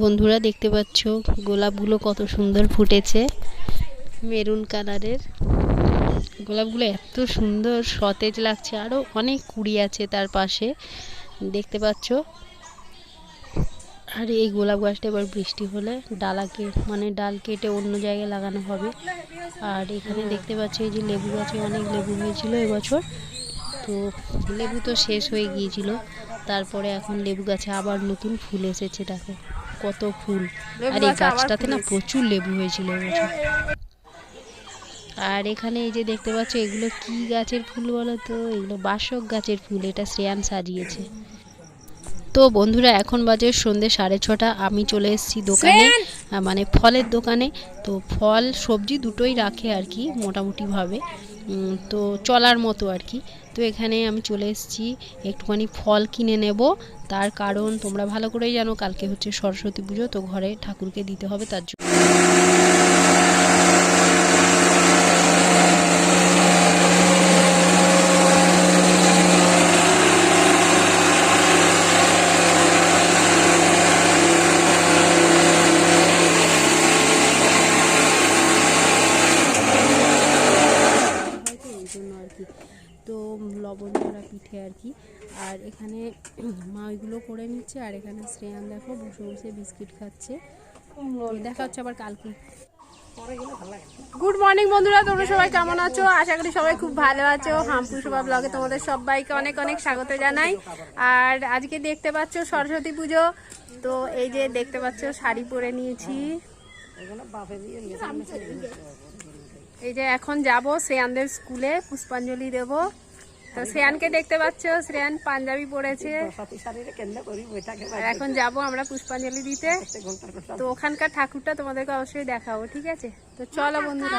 বন্ধুরা দেখতে পাচ্ছ গোলাপগুলো কত সুন্দর ফুটেছে, মেরুন কালারের গোলাপগুলো এত সুন্দর সতেজ লাগছে। আরো অনেক কুড়ি আছে তার পাশে দেখতে পাচ্ছ। আর এই গোলাপ গাছটা এবার বৃষ্টি হলে ডাল কেটে অন্য জায়গায় লাগানো হবে। আর এখানে দেখতে পাচ্ছি এই যে লেবু গাছে অনেক লেবু হয়েছিল এবছর, তো লেবু তো শেষ হয়ে গিয়েছিল, তারপরে এখন লেবু গাছে আবার নতুন ফুল এসেছে। দেখো কত ফুল, আর এই গাছটাতে না প্রচুর লেবু হয়েছিল এবছর। আর এখানে এই যে দেখতে পাচ্ছ এগুলো কি গাছের ফুল বলো তো? এগুলো বাসক গাছের ফুল, এটা শ্রেয়ান সাজিয়েছে। তো বন্ধুরা এখন বাজে সন্ধ্যে 6:30। আমি চলে এসেছি দোকানে, মানে ফলের দোকানে। তো ফল সবজি দুটোই রাখে আর কি মোটামুটিভাবে, তো চলার মতো আর কি। তো এখানে আমি চলে এসেছি একটুখানি ফল কিনে নেব। তার কারণ তোমরা ভালো করেই জানো কালকে হচ্ছে সরস্বতী পুজো, তো ঘরে ঠাকুরকে দিতে হবে তার জন্য। তো লবণ ছাড়া পিঠে আর কি। আর এখানে মা ওইগুলো করে নিচ্ছে, আর এখানে শ্রেয়ান দেখো বসে বসে বিস্কিট খাচ্ছে। দেখা হচ্ছে আবার কালকে। গুড মর্নিং বন্ধুরা, তোমরা সবাই কেমন আছো? আশা করি সবাই খুব ভালো আছো। হামপুসবা ব্লগে তোমাদের সবাইকে অনেক অনেক স্বাগত জানাই। আর আজকে দেখতে পাচ্ছ সরস্বতী পুজো, তো এই যে দেখতে পাচ্ছ শাড়ি পরে নিয়েছি। এই যে এখন যাব শ্রেয়ানদের স্কুলে পুষ্পাঞ্জলি দেব। তো শ্রেয়ানকে দেখতে পাচ্ছ, শ্রেয়ান পাঞ্জাবি পরেছে। আর এখন যাব আমরা পুষ্পাঞ্জলি দিতে। তো ওখানকার ঠাকুরটা তোমাদেরকে অবশ্যই দেখাবো, ঠিক আছে? তো চলো বন্ধুরা।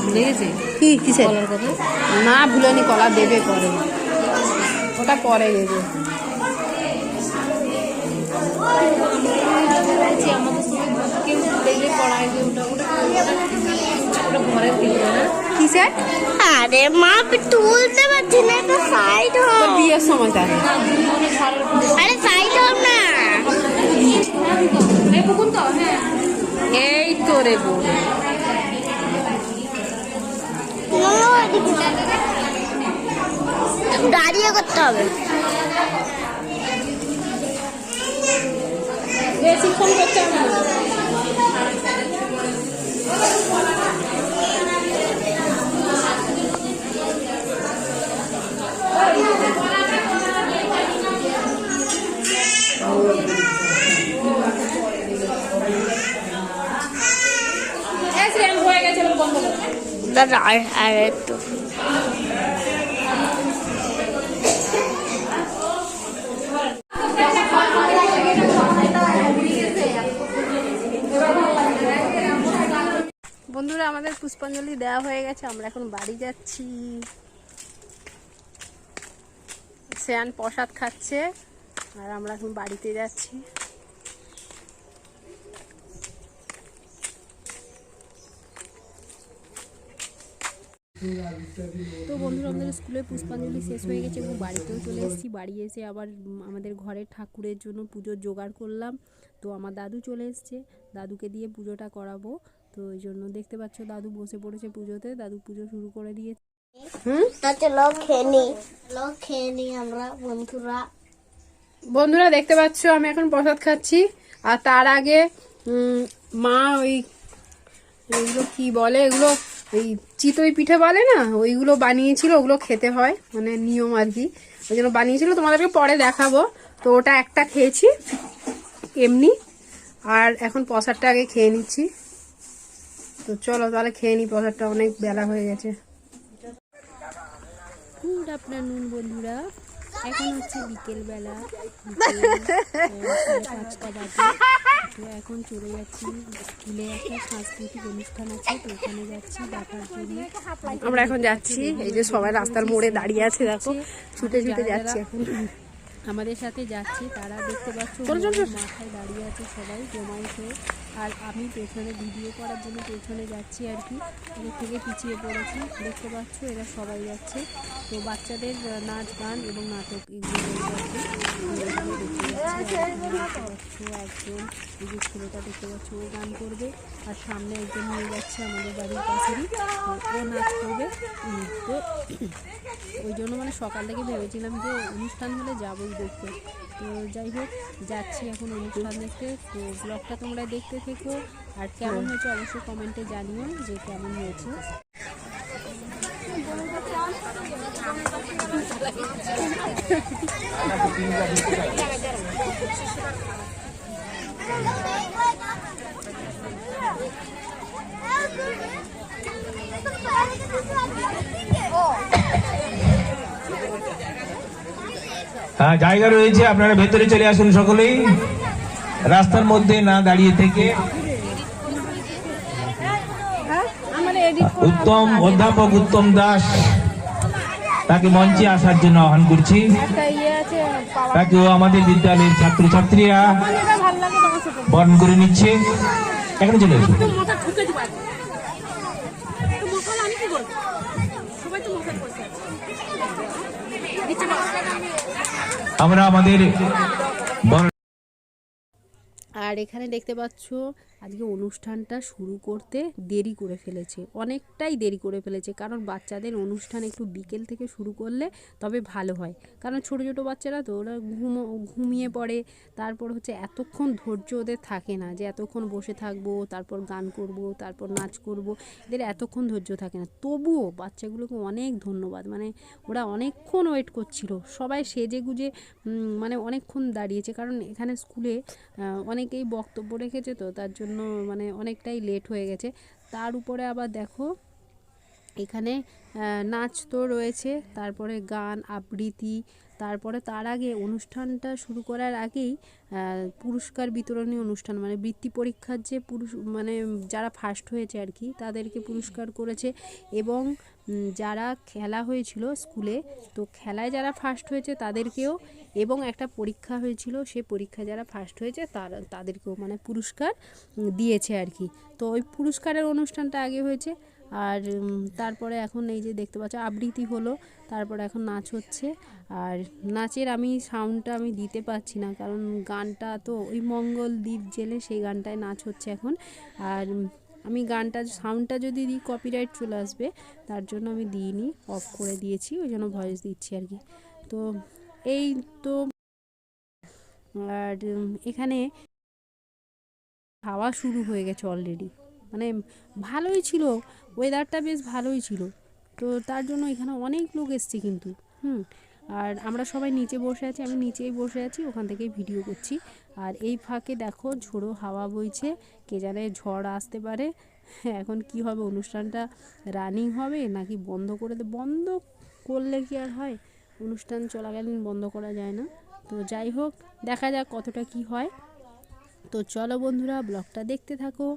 ভুলে গেছে কি কিসে না ভুলেনি, কলা দেবে পরে, ওটা পরে দেবে। আরে মা তুলতে পারছি না, তো সাইড হও। বিয়ের সময় তাহলে আরে সাইড হও না। এই তো রে বোন, দাঁড়িয়ে করতে হবে। বেশিক্ষণ করতে হবে না। দাদা আর একটু বন্ধুরা আমাদের পুষ্পাঞ্জলি দেওয়া হয়ে গেছে, আমরা এখন বাড়ি যাচ্ছি। শ্রেয়ান প্রসাদ খাচ্ছে আর আমরা এখন বাড়িতে যাচ্ছি। তো বন্ধুরা আমাদের স্কুলে পুষ্পাঞ্জলি শেষ হয়ে গেছে এবং বাড়িতেও চলে এসেছি। বাড়ি এসে আবার আমাদের ঘরের ঠাকুরের জন্য পুজোর জোগাড় করলাম। তো আমার দাদু চলে এসছে, দাদুকে দিয়ে পুজোটা করাবো। তো ওই জন্য দেখতে পাচ্ছ দাদু বসে পড়েছে পুজোতে, দাদু পুজো শুরু করে দিয়েছে। লোক খেয়ে নি আমরা বন্ধুরা দেখতে পাচ্ছ আমি এখন প্রসাদ খাচ্ছি। আর তার আগে মা ওই এগুলো কি বলে, এগুলো ওই চিতই পিঠে বলে না, ওইগুলো বানিয়েছিল, ওগুলো খেতে হয় মানে নিয়ম আর কি, ওই জন্য বানিয়েছিল, তোমাদেরকে পরে দেখাবো। তো ওটা একটা খেয়েছি এমনি, আর এখন প্রসাদটা আগে খেয়ে নিচ্ছি। তো চলো তাহলে খেয়ে নিই প্রসাদটা, অনেক বেলা হয়ে গেছে। গুড আফটারনুন বন্ধুরা, এখন হচ্ছে বিকেলবেলা, 5টা বাজে। তো এখন চলে যাচ্ছি স্কুলে, একটা সাংস্কৃতিক অনুষ্ঠান আছে, তো ওখানে যাচ্ছি দেখার জন্য। আমরা এখন যাচ্ছি, এই যে সবাই রাস্তার মোড়ে দাঁড়িয়ে আছে, দেখো ছুটে ছুটে যাচ্ছি এখন। আমাদের সাথে যাচ্ছি তারা দেখতে পাচ্ছ মাথায় দাঁড়িয়ে আছে সবাই জমায়েত হয়ে, আর আমি পেছনে ভিডিও করার জন্য পেছনে যাচ্ছি আর কি, ওদের থেকে পিছিয়ে পড়েছি। দেখতে পাচ্ছ এরা সবাই যাচ্ছে। তো বাচ্চাদের নাচ গান এবং নাটক এগুলো একজন এই যে ছেলেটা দেখতে পাচ্ছ ও গান করবে, আর সামনে একজন নিয়ে যাচ্ছে আমাদের বাড়ির পাশেরই, ও নাচ করবে। তো ওই জন্য মানে সকাল থেকে ভেবেছিলাম যে অনুষ্ঠান হলে যাবোই দেখতে। তো যাই হোক যাচ্ছি এখন অনুষ্ঠান দেখতে। তো ব্লগটা তোমরা দেখতে থেকো, আর কেমন হয়েছে অবশ্যই কমেন্টে জানিও যে কেমন হয়েছে। হ্যাঁ, জায়গা রয়েছে, আপনারা ভেতরে চলে আসুন সকলেই, রাস্তার মধ্যে না দাঁড়িয়ে থেকে। উত্তম অধ্যাপক উত্তম দাস, তাকে মঞ্চে আসার জন্য আহ্বান করছি। তাকেও আমাদের বিদ্যালয়ের ছাত্রছাত্রীরা বরণ করে নিচ্ছে। এখানে চলে আসুন। আমরা আমাদের আর এখানে দেখতে পাচ্ছ আজকে অনুষ্ঠানটা শুরু করতে দেরি করে ফেলেছে, অনেকটাই দেরি করে ফেলেছে, কারণ বাচ্চাদের অনুষ্ঠান একটু বিকেল থেকে শুরু করলে তবে ভালো হয়। কারণ ছোট ছোট বাচ্চারা তো ওরা ঘুমিয়ে পড়ে, তারপর হচ্ছে এতক্ষণ ধৈর্য ওদের থাকে না যে এতক্ষণ বসে থাকবো, তারপর গান করব, তারপর নাচ করব, এদের এতক্ষণ ধৈর্য থাকে না। তবুও বাচ্চাগুলোকে অনেক ধন্যবাদ, মানে ওরা অনেকক্ষণ ওয়েট করছিল, সবাই সেজে গুজে মানে অনেকক্ষণ দাঁড়িয়েছে, কারণ এখানে স্কুলে অনেকেই বক্তব্য রেখেছে, তো তার জন্য মানে অনেকটাই লেট হয়ে গেছে। তার উপরে আবার দেখো এখানে নাচ তো রয়েছে, তারপরে গান আবৃত্তি, তারপরে তার আগে অনুষ্ঠানটা শুরু করার আগেই পুরস্কার বিতরণী অনুষ্ঠান, মানে বৃত্তি পরীক্ষার যে মানে যারা ফার্স্ট হয়েছে আর কি তাদেরকে পুরস্কার করেছে, এবং যারা খেলা হয়েছিল স্কুলে, তো খেলায় যারা ফার্স্ট হয়েছে তাদেরকেও, এবং একটা পরীক্ষা হয়েছিল সে পরীক্ষায় যারা ফার্স্ট হয়েছে তাদেরকেও মানে পুরস্কার দিয়েছে আর কি। তো ওই পুরস্কারের অনুষ্ঠানটা আগে হয়েছে, আর তারপরে এখন এই যে দেখতে পাচ্ছ আবৃত্তি হলো, তারপরে এখন নাচ হচ্ছে। আর নাচের আমি সাউন্ডটা আমি দিতে পারছি না, কারণ গানটা তো ওই মঙ্গল দ্বীপ জেলে সেই গানটায় নাচ হচ্ছে এখন, আর আমি গানটা সাউন্ডটা যদি দিই কপিরাইট চলে আসবে, তার জন্য আমি দিইনি, অফ করে দিয়েছি, ওই জন্য ভয়েস দিচ্ছি আর কি। তো এই তো, আর এখানে হাওয়া শুরু হয়ে গেছে অলরেডি, মানে ভালোই ছিল, ওয়েদারটা বেশ ভালোই ছিল, তো তার জন্য এখানে অনেক লোক এসছে কিন্তু। আর আমরা সবাই নিচে বসে আছি, আমি নিচেই বসে আছি, ওখান থেকেই ভিডিও করছি। আর এই ফাঁকে দেখো ঝোড়ো হাওয়া বইছে, কে জানে ঝড় আসতে পারে। এখন কি হবে, অনুষ্ঠানটা রানিং হবে নাকি বন্ধ করে বন্ধ করলে কি আর হয়, অনুষ্ঠান চলাকালীন বন্ধ করা যায় না। তো যাই হোক দেখা যাক কতটা কি হয়। তো চলো বন্ধুরা ব্লগটা দেখতে থাকো।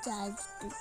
চার্জ দিই।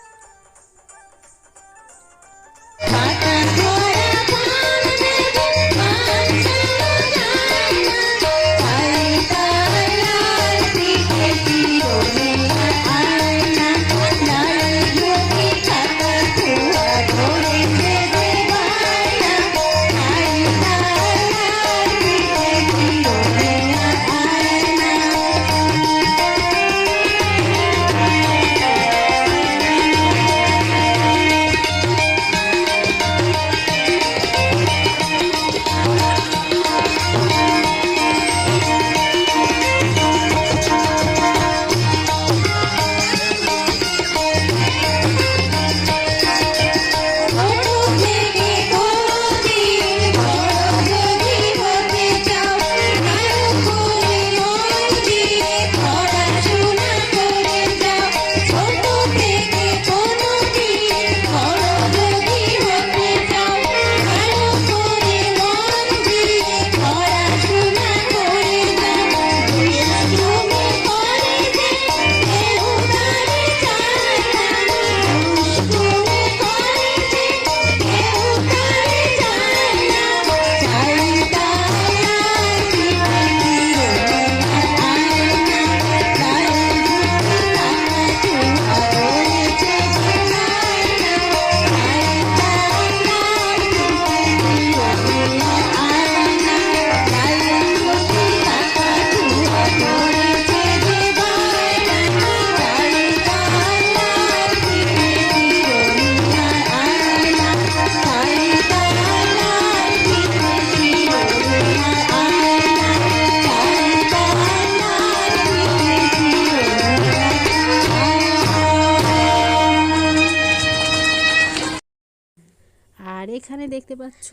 আর এখানে দেখতে পাচ্ছ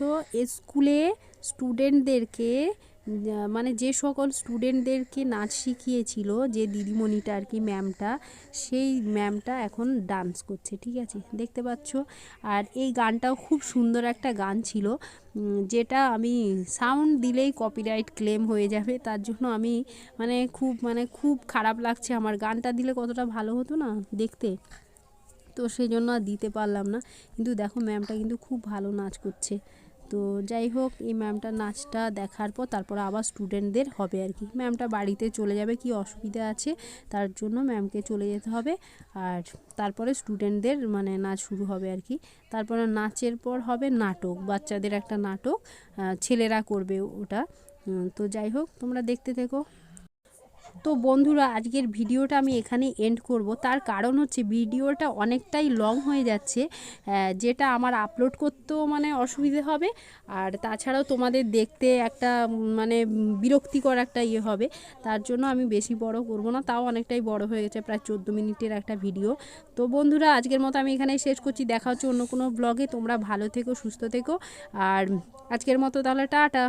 স্কুলে স্টুডেন্টদেরকে মানে যে সকল স্টুডেন্টদেরকে নাচ শিখিয়েছিল যে দিদিমণিটা আর কি, ম্যামটা, সেই ম্যামটা এখন ডান্স করছে, ঠিক আছে, দেখতে পাচ্ছ। আর এই গানটাও খুব সুন্দর একটা গান ছিল, যেটা আমি সাউন্ড দিলেই কপিরাইট ক্লেম হয়ে যাবে, তার জন্য আমি খুব খারাপ লাগছে আমার। গানটা দিলে কতটা ভালো হতো না দেখতে, তো সেই জন্য আর দিতে পারলাম না। কিন্তু দেখো ম্যামটা কিন্তু খুব ভালো নাচ করছে। তো যাই হোক, এই ম্যামটার নাচটা দেখার পর তারপর আবার স্টুডেন্টদের হবে আর কি। ম্যামটা বাড়িতে চলে যাবে, কি অসুবিধা আছে, তার জন্য ম্যামকে চলে যেতে হবে। আর তারপরে স্টুডেন্টদের নাচ শুরু হবে আর কি। তারপরে নাচের পর হবে নাটক, বাচ্চাদের একটা নাটক, ছেলেরা করবে ওটা। তো যাই হোক, তোমরা দেখতে থেকো। তো বন্ধুরা, আজকের ভিডিওটা আমি এখানে এন্ড করব, তার কারণ হচ্ছে ভিডিওটা অনেকটাই লং হয়ে যাচ্ছে, যেটা আমার আপলোড করতেও অসুবিধে হবে, আর তাছাড়াও তোমাদের দেখতে একটা বিরক্তিকর একটা হবে, তার জন্য আমি বেশি বড় করব না। তাও অনেকটাই বড় হয়ে গেছে, প্রায় 14 মিনিটের একটা ভিডিও। তো বন্ধুরা, আজকের মতো আমি এখানেই শেষ করছি। দেখা হচ্ছে অন্য কোনো ব্লগে। তোমরা ভালো থেকো, সুস্থ থেকো, আর আজকের মতো তাহলে টাটা।